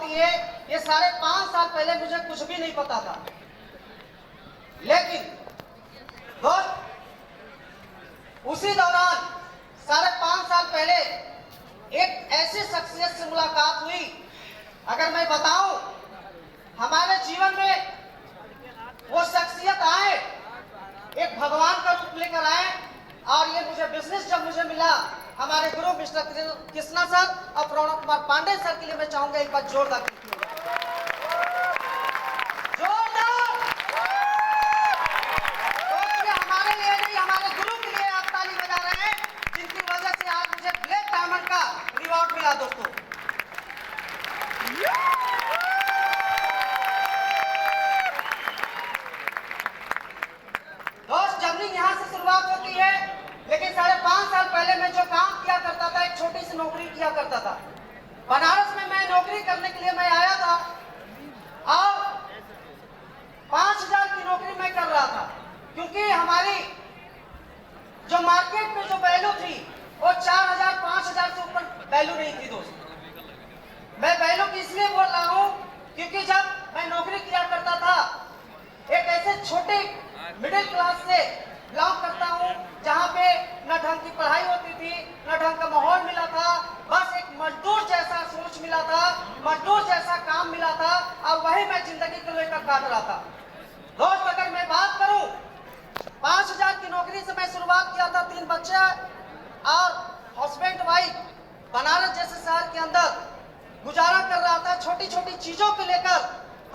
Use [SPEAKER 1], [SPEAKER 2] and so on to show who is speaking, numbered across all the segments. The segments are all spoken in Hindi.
[SPEAKER 1] होती है, ये 5.5 साल पहले मुझे कुछ भी नहीं पता था। लेकिन दोस्त, उसी दौरान 5.5 साल पहले एक ऐसी शख्सियत से मुलाकात हुई, अगर मैं बताऊं, हमारे जीवन में वो शख्सियत आए, एक भगवान का रूप लेकर आए, और ये मुझे बिजनेस जब मुझे मिला, हमारे गुरु मिस्टर कृष्णा सर और प्रणव कुमार पांडे सर के लिए मैं चाहूंगा एक बार जोरदार हमारे लिए नहीं, हमारे गुरु के लिए आप ताली बजा रहे हैं, जिनकी वजह से आज मुझे ब्लैक डायमंड का रिवॉर्ड मिला। दोस्तों, जर्नी यहाँ से शुरुआत होती है, लेकिन 5.5 साल पहले मैं जो काम किया करता था, एक छोटी सी नौकरी किया करता था। बनारस में मैं नौकरी करने के लिए मैं आया था और 5,000 की नौकरी मैं कर रहा था, क्योंकि हमारी जो मार्केट में जो वैल्यू थी वो 4,000 5,000 से ऊपर वैल्यू नहीं थी। दोस्त, मैं वैल्यू की इसलिए बोल रहा हूँ क्योंकि जब मैं नौकरी किया करता था, एक ऐसे छोटे मिडिल क्लास से बिलोंग करता हूँ, जहाँ पे न ढंग की पढ़ाई होती थी, न ढंग का माहौल मिला था, बस एक मजदूर जैसा सोच मिला था, मजदूर जैसा काम मिला था, और वही मैं जिंदगी को लेकर काट रहा था। दोस्त, अगर मैं बात करूं, 5,000 की नौकरी से मैं शुरुआत किया था, 3 बच्चे और हस्बैंड वाइफ, बनारस जैसे शहर के अंदर गुजारा कर रहा था। छोटी छोटी चीजों को लेकर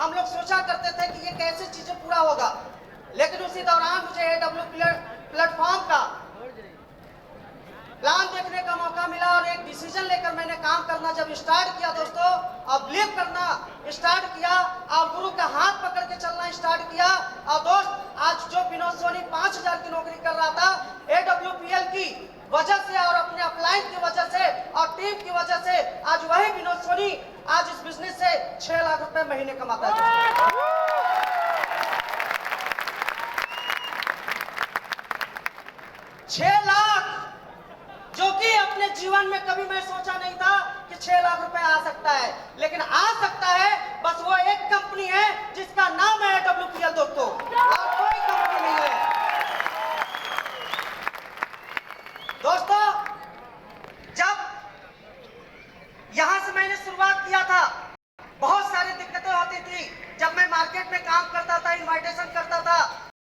[SPEAKER 1] हम लोग सोचा करते थे कि ये कैसे चीजें पूरा होगा, लेकिन उसी दौरान मुझे AW प्लेटफॉर्म का प्लान देखने का मौका मिला और एक डिसीजन लेकर मैंने काम करना जब स्टार्ट किया दोस्तों, और बिलीव करना स्टार्ट किया और गुरु का हाथ पकड़ के चलना स्टार्ट किया। और दोस्त, आज जो विनोद सोनी 5,000 की नौकरी कर रहा था, AWPL की वजह से और अपने अपलाइन की वजह से और टीम की वजह से आज वही विनोद सोनी आज इस बिजनेस से 6 लाख रुपए महीने कमाता है। 6 लाख, जो कि अपने जीवन में कभी मैं सोचा नहीं था कि 6 लाख रुपए आ सकता है, लेकिन आ सकता है। बस वो एक कंपनी है जिसका नाम है AWPL दोस्तों, और कोई कंपनी नहीं है। दोस्तों, जब यहां से मैंने शुरुआत किया था, बहुत सारी दिक्कतें होती थी। जब मैं मार्केट में काम करता था, इन्विटेशन करता था,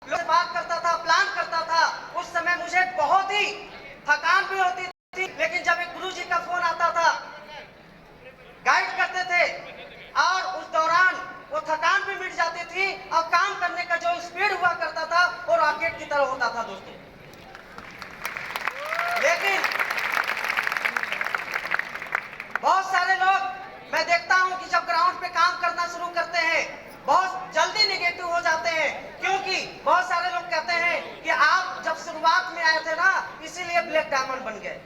[SPEAKER 1] लोग से बात करता था, प्लान करता था, उस समय मुझे बहुत ही थकान भी होती थी, लेकिन जब एक गुरुजी का फोन आता था, गाइड करते थे, और उस दौरान वो थकान भी मिट जाती थी और काम करने का जो स्पीड हुआ करता था वो रॉकेट की तरह होता था दोस्तों। लेकिन बहुत सारे लोग मैं देखता हूं कि जब ग्राउंड पे काम करना शुरू करते हैं, बहुत जल्दी नेगेटिव हो जाते हैं, क्योंकि बहुत सारे लोग कहते हैं कि आप जब शुरुआत में आए थे ना, इसीलिए ब्लैक डायमंड बन गए।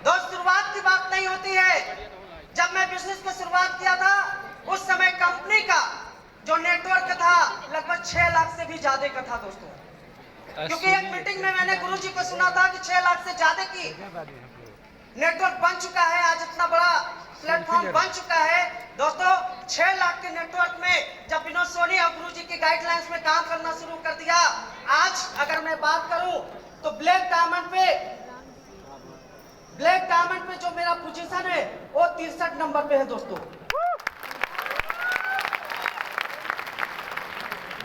[SPEAKER 1] दोस्त, शुरुआत की बात नहीं होती है। जब मैं बिजनेस को शुरुआत किया था, उस समय कंपनी का जो नेटवर्क था लगभग 6 लाख से भी ज्यादा का था दोस्तों, क्योंकि एक मीटिंग में मैंने गुरुजी को सुना था कि 6 लाख से ज्यादा की नेटवर्क बन चुका है। आज इतना बड़ा प्लेटफॉर्म बन चुका है दोस्तों। 6 लाख के नेटवर्क में जब विनोद सोनी और गुरुजी की गाइडलाइंस में काम करना शुरू कर दिया, आज अगर मैं बात करूं तो ब्लैक डायमंड पे जो मेरा पोजीशन है वो 63 नंबर पे है दोस्तों।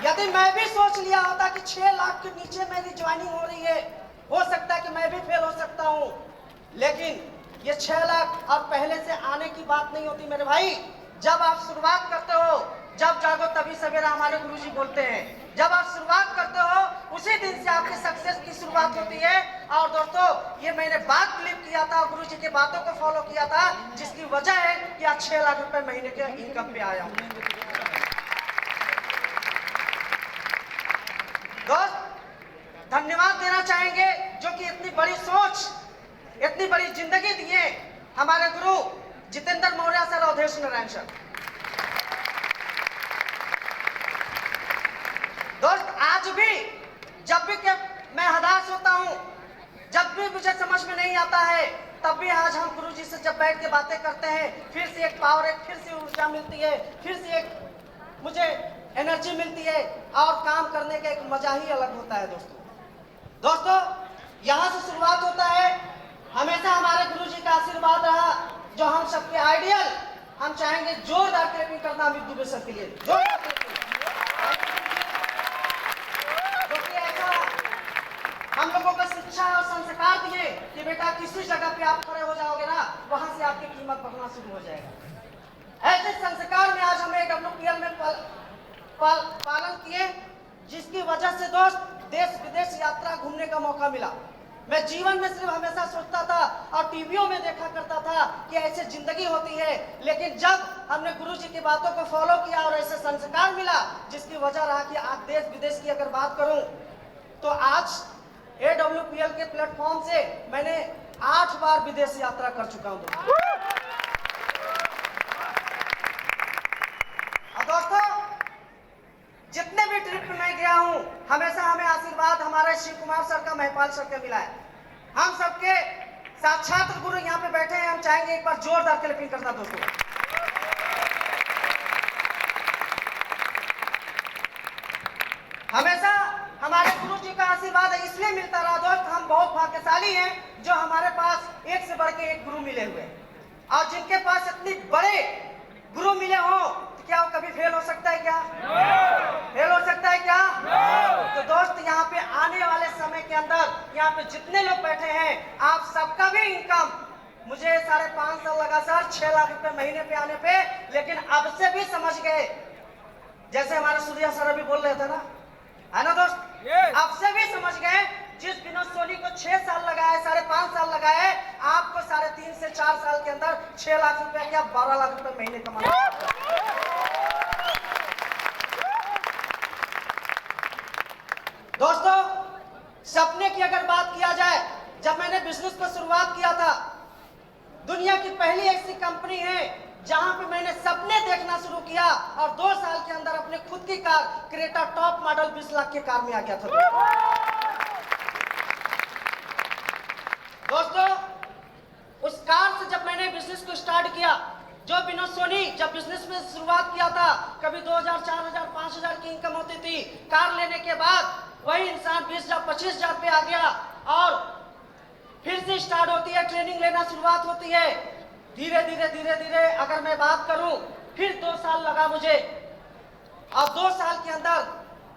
[SPEAKER 1] यदि मैं भी सोच लिया होता कि 6 लाख के नीचे मेरी ज्वाइनिंग हो रही है, हो सकता है कि मैं भी फेल हो सकता हूं, लेकिन ये 6 लाख अब पहले से आने की बात नहीं होती मेरे भाई। जब आप शुरुआत करते हो, जब जागो तभी सवेरा, हमारे गुरुजी बोलते हैं। जब आप शुरुआत करते हो, उसी दिन से आपकी सक्सेस की शुरुआत होती है। और दोस्तों, ये मैंने बात बिलीव किया था, गुरुजी की बातों को फॉलो किया था, जिसकी वजह है कि आज 6 लाख रुपए महीने के इनकम पे आया हूं। दोस्त, धन्यवाद देना चाहेंगे जो कि इतनी बड़ी सोच, इतनी बड़ी जिंदगी दिए हमारे गुरु जितेंद्र मौर्य सर, अवधेश नारायण सर। दोस्त, आज भी जब भी मैं हताश होता हूं, जब भी मुझे समझ में नहीं आता है, तब भी आज हम गुरु जी से जब बैठ के बातें करते हैं, फिर से एक पावर, एक फिर से ऊर्जा मिलती है, फिर से एक मुझे एनर्जी मिलती है और काम करने का एक मजा ही अलग होता है। दोस्तों यहाँ से शुरुआत होता है। हमेशा हमारे गुरु जी का आशीर्वाद रहा, जो हम सबके आइडियल। हम चाहेंगे जोरदार क्लैपिंग करना अमित दुबे सर के लिए, जोरदार क्लैपिंग। हम लोगों को शिक्षा और संस्कार दिए कि बेटा किसी जगह पे आप खड़े हो जाओगे ना, वहां से आपकी कीमत बढ़ना शुरू हो जाएगा। ऐसे संस्कार में आज हमें WPL में पालन किए, जिसकी वजह से दोस्त देश विदेश यात्रा घूमने का मौका मिला। मैं जीवन में सिर्फ हमेशा सोचता था और टीवियों में देखा करता था कि ऐसे जिंदगी होती है, लेकिन जब हमने गुरु जी की बातों को फॉलो किया और ऐसे संस्कार मिला, जिसकी वजह रहा कि आज देश विदेश की अगर बात करूं तो आज AWPL के प्लेटफॉर्म से मैंने 8 बार विदेश यात्रा कर चुका हूं। दोस्तों जितने भी ट्रिप में मैं गया हूं, हमेशा हमें आशीर्वाद हमारे शिव कुमार सर का, महिपाल सर का मिला है। हम सबके साक्षात गुरु यहाँ पे बैठे हैं। हम चाहेंगे एक बार जोरदार क्लैपिंग करना दोस्तों। हमेशा हमारे गुरु जी का आशीर्वाद इसलिए मिलता रहा दोस्त, हम बहुत भाग्यशाली हैं जो हमारे पास एक से बढ़ के एक गुरु मिले हुए हैं। और जिनके पास इतने बड़े गुरु मिले हो, क्या वो कभी फेल हो सकता है? क्या फेल हो सकता है? क्या तो दोस्त यहाँ पे आने वाले समय के अंदर यहाँ पे जितने लोग बैठे हैं, आप सबका भी इनकम, मुझे 5.5 साल लगा सर 6 लाख रुपए महीने पे आने पे, लेकिन अब से भी समझ गए, जैसे हमारे सूर्या सर अभी बोल रहे थे ना, है ना दोस्त? अब से भी समझ गए, जिस विनोद सोनी को 6 साल लगाए, 5.5 साल लगाए, आपको 3.5 से 4 साल के अंदर 6 लाख रुपए क्या 12 लाख रुपए महीने कमाना। दोस्तों सपने की अगर बात किया जाए, जब मैंने बिजनेस को शुरुआत किया था, दुनिया की पहली ऐसी कंपनी है जहां पे मैंने सपने देखना शुरू किया और 2 साल के अंदर अपने खुद की car Creta top model 20 lakh की कार में आ गया था। दोस्तों उस कार से जब मैंने बिजनेस को स्टार्ट किया, जो विनोद सोनी जब बिजनेस में शुरुआत किया था, कभी 2000, 4000, 5000 की इनकम होती थी, कार लेने के बाद वही इंसान 20,000, 25,000 पे आ गया और फिर से स्टार्ट होती है, ट्रेनिंग लेना शुरुआत होती है। धीरे धीरे अगर मैं बात करूं, फिर 2 साल लगा मुझे, अब 2 साल के अंदर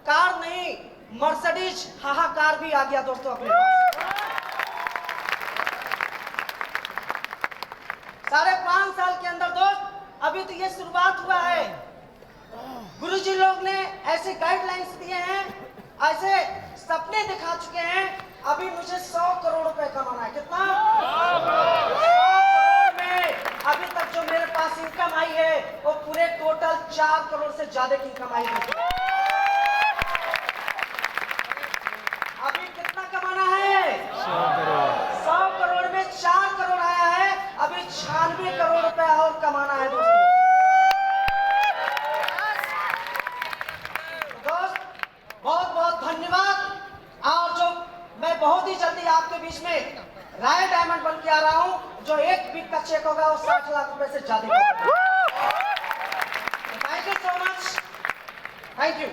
[SPEAKER 1] कार नहीं, मर्सिडीज हाहाकार भी आ गया दोस्तों अपने पास। 5.5 साल के अंदर दोस्त अभी तो ये शुरुआत हुआ है। गुरुजी लोग ने ऐसे गाइडलाइंस दिए हैं, ऐसे सपने दिखा चुके हैं। अभी मुझे 100 करोड़ रुपए कमाना है। कितना? 100 करोड़ में अभी तक जो मेरे पास इनकम आई है वो पूरे टोटल 4 करोड़ से ज्यादा की इनकम आई है। अभी कितना कमाना है? 100 करोड़ में 4 करोड़ आया है, अभी 96 करोड़ रुपए और कमाना है दोस्तों। बहुत बहुत धन्यवाद। और जो मैं बहुत ही जल्दी आपके बीच में रॉयल डायमंड बन के आ रहा हूं, जो 1 वीक का चेक होगा वो 60 लाख रुपए से ज्यादा होगा। Thank you so much, thank you.